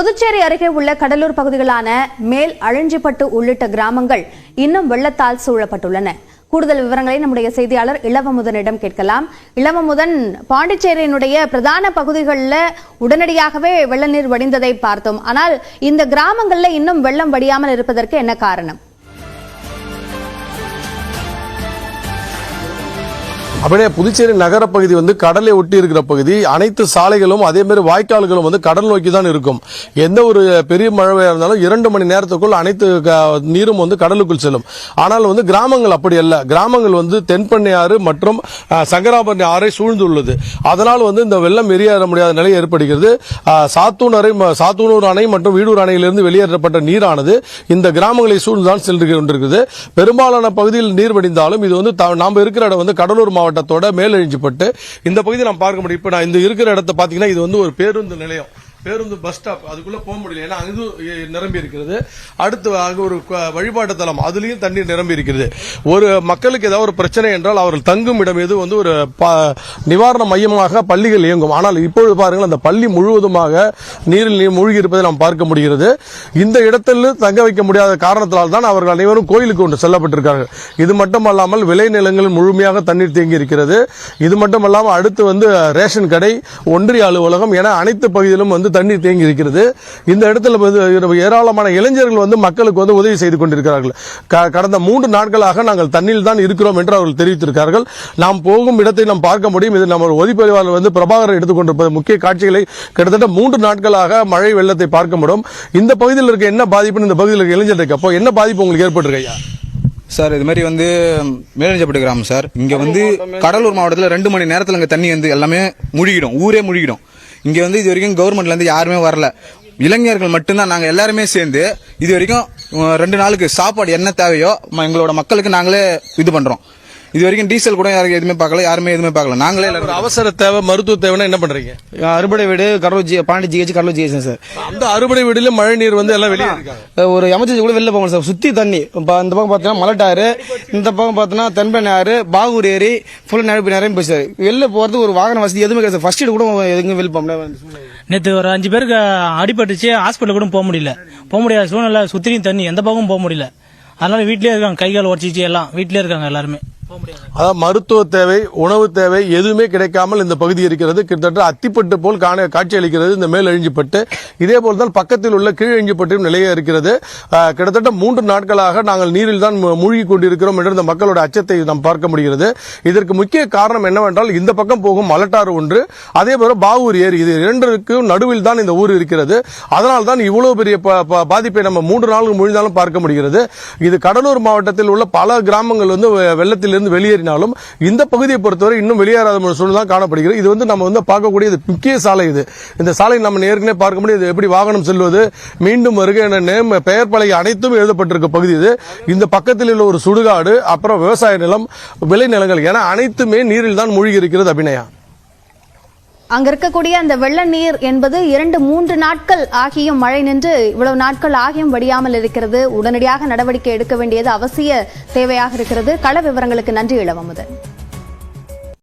புதுச்சேரி அருகே உள்ள கடலூர் பகுதிகளான மேல் அழிஞ்சிப்பட்டு உள்ளிட்ட கிராமங்கள் இன்னும் வெள்ளத்தால் சூழப்பட்டுள்ளன. கூடுதல் விவரங்களை நம்முடைய செய்தியாளர் இளவமுதனிடம் கேட்கலாம். இளவமுதன், பாண்டிச்சேரியினுடைய பிரதான பகுதிகளில் உடனடியாகவே வெள்ள நீர் வடிந்ததை பார்த்தோம். ஆனால் இந்த கிராமங்களில் இன்னும் வெள்ளம் வடியாமல் இருப்பதற்கு என்ன காரணம்? அப்படியே புதுச்சேரி நகர பகுதி கடலை ஒட்டி இருக்கிற பகுதி. அனைத்து சாலைகளும் அதே மாதிரி வாய்க்கால்களும் கடல் நோக்கி தான் இருக்கும். எந்த ஒரு பெரிய மழையா இருந்தாலும் 2 மணி நேரத்துக்குள் அனைத்து நீரும் கடலுக்குள் செல்லும். ஆனால் கிராமங்கள் அப்படி அல்ல. கிராமங்கள் தென்பண்ணை ஆறு மற்றும் சங்கராபரணி ஆறை சூழ்ந்துள்ளது. அதனால் இந்த வெள்ளம் வெளியேற முடியாத நிலை ஏற்படுகிறது. சாத்தூர் அணை மற்றும் வீடூர் அணையிலிருந்து வெளியேற்றப்பட்ட நீரானது இந்த கிராமங்களை சூழ்ந்துதான் சென்று கொண்டிருக்கிறது. பெரும்பாலான பகுதியில் நீர் வடிந்தாலும் இது நாம் இருக்கிற இடம் கடலூர் மாவட்டம் மேலழிஞ்சிப்பட்டு இந்த பகுதியை நாம் பார்க்க முடியும். இப்ப நான் இந்த இருக்கிற இடத்தை பாத்தீங்கன்னா இது ஒரு பேருந்து நிலையம், பேருந்து பஸ் ஸ்டாப். அதுக்குள்ள போக முடியல, ஏன்னா அங்கு நிரம்பி இருக்கிறது. அடுத்து அங்கு ஒரு வழிபாட்டு தலம், அதுலயும் தண்ணீர் நிரம்பி இருக்கிறது. ஒரு மக்களுக்கு ஏதாவது ஒரு பிரச்சனை என்றால் அவர்கள் தங்கும் இடம் எது ஒரு நிவாரண மையமாக பள்ளிகள் இயங்கும். ஆனால் இப்பொழுது பாருங்கள், அந்த பள்ளி முழுவதுமாக நீரில் மூழ்கி இருப்பதை நாம் பார்க்க முடிகிறது. இந்த இடத்தில் தங்க வைக்க முடியாத காரணத்தால் தான் அவர்கள் அனைவரும் கோயிலுக்கு கொண்டு செல்லப்பட்டிருக்கார்கள். இது மட்டுமல்லாமல் விளை நிலங்களில் முழுமையாக தண்ணீர் தேங்கி இருக்கிறது. இது மட்டுமல்லாமல் அடுத்து ரேஷன் கடை, ஒன்றிய அலுவலகம் என அனைத்து பகுதியிலும் தண்ணீர் தேங்கி இருக்கிறது. இந்த இடத்துல ஏராளமான இளைஞர்கள் மக்களுக்கு உதவி செய்து கொண்டிருக்கிறார்கள். கடந்த 3 நாட்களாக நாங்கள் தண்ணீர் தான் இருக்கிறோம் என்று அவர்கள் தெரிவித்திருக்கிறார்கள். நாம் போகும் இடத்தை நாம் பார்க்க முடியும். இது நம்ம ஒளிப்பதிவாளர் பிரபாகரன் எடுத்துக்கொண்டிருப்பது முக்கிய காட்சிகளை. கிட்டத்தட்ட 3 நாட்களாக மழை வெள்ளத்தை பார்க்க முடியும். இந்த பகுதியில் இருக்க என்ன பாதிப்பு, இந்த பகுதியில் இருக்க இளைஞர்களுக்கு அப்போ என்ன பாதிப்பு உங்களுக்கு ஏற்பட்டிருக்கையா? சார், இது மாதிரி மேலஞ்சிப்பட்டு கிராமம் சார். இங்க கடலூர் மாவட்டத்தில் 2 மணி நேரத்தில் இங்க தண்ணி எல்லாமே முழுகிடும், ஊரே முழுகிடும். இங்க இது வரைக்கும் கவர்மெண்ட்ல இருந்து யாருமே வரல. இளைஞர்கள் மட்டும்தான் நாங்க எல்லாருமே சேர்ந்து இது வரைக்கும் 2 நாளுக்கு சாப்பாடு என்ன தேவையோ எங்களோட மக்களுக்கு நாங்களே இது பண்றோம். இது வரைக்கும் டீசல் கூட எதுவுமே பார்க்கல, யாருமே எதுவுமே பார்க்கல. நாங்களே அவசர தேவை, மருத்துவ தேவைன்னா என்ன பண்றீங்க? Arupadai Veedu Pondy GH Cuddalore GH sir. அந்த அறுபடை வீடுல மழை நீர் எல்லாம் வெளியே இருக்காங்க. ஒரு எமர்ஜென்சி கூட வெளில போகணும் சார். சுத்தி தண்ணி. இந்த பக்கம் பாத்தீங்கன்னா மலட்டாறு, இந்த பக்கம் பாத்தீங்கன்னா தென்பண்ணை ஆறு, பாகூர் ஏரி ஃபுல் நிறைய போய் சார். வெளில போறது ஒரு வாகன வசதி எதுவுமே கிடையாது. ஃபர்ஸ்ட் எய்ட் கூட எதுவும் வெளில போக முடியாது. நேற்று ஒரு 5 பேருக்கு அடிபட்டுச்சு, ஹாஸ்பிட்டல் கூட போக முடியாத சூழ்நிலை. சுத்தியும் தண்ணி, எந்த பக்கமும் போக முடியல. அதனால வீட்லயே இருக்காங்க, கை கால் உடச்சிச்சு, எல்லாம் வீட்லயே இருக்காங்க எல்லாருமே. அதாவது மருத்துவ தேவை, உணவு தேவை எதுவுமே கிடைக்காமல் இந்த பகுதி இருக்கிறது. கிட்டத்தட்ட அத்திப்பட்டு போல் காட்சி அளிக்கிறது இந்த மேல் அழிஞ்சிப்பட்டு. இதே போல்தான் பக்கத்தில் உள்ள கீழ் அழிஞ்சிப்பட்டும் நிலையே இருக்கிறது. கிட்டத்தட்ட 3 நாட்களாக நாங்கள் நீரில் தான் மூழ்கி கொண்டிருக்கிறோம் என்று இந்த மக்களோட அச்சத்தை நாம் பார்க்க முடிகிறது. இதற்கு முக்கிய காரணம் என்னவென்றால், இந்த பக்கம் போகும் மலட்டாறு ஒன்று, அதே போல பாகூர் ஏரி, இது 2க்கும் நடுவில் தான் இந்த ஊர் இருக்கிறது. அதனால் தான் இவ்வளவு பெரிய பாதிப்பை நம்ம 3 நாளுக்கு முழுதாலும் பார்க்க முடிகிறது. இது கடலூர் மாவட்டத்தில் உள்ள பல கிராமங்கள் வெள்ளத்தில் வெளியேறினாலும் இந்த பகுதியை பொறுத்தவரை இன்னும் வெளியேறாத சூழ்நிலை தான் காணப்படுகிறது. இது நம்ம பார்க்கக்கூடிய முக்கிய சாலை. இந்த சாலை நம்ம ஏற்கனவே பார்க்க முடியும். எப்படி வாகனம் செல்வது, மீண்டும் வருகை என பெயர் பலகை அனைத்தும் எழுதப்பட்டிருக்க பகுதி இது. இந்த பக்கத்தில் உள்ள ஒரு சுடுகாடு, அப்புறம் விவசாய நிலம், விளை நிலங்கள் என அனைத்துமே நீரில் தான் மூழ்கி இருக்கிறது. அபிநயா, அங்க இருக்கக்கூடிய அந்த வெள்ள நீர் என்பது 2-3 நாட்கள் ஆகியும் மழை நின்று இவ்வளவு நாட்கள் ஆகியும் வடியாமல் இருக்கிறது. உடனடியாக நடவடிக்கை எடுக்க வேண்டியது அவசிய தேவையாக இருக்கிறது. கள விவரங்களுக்கு நன்றி இளவமுதன்.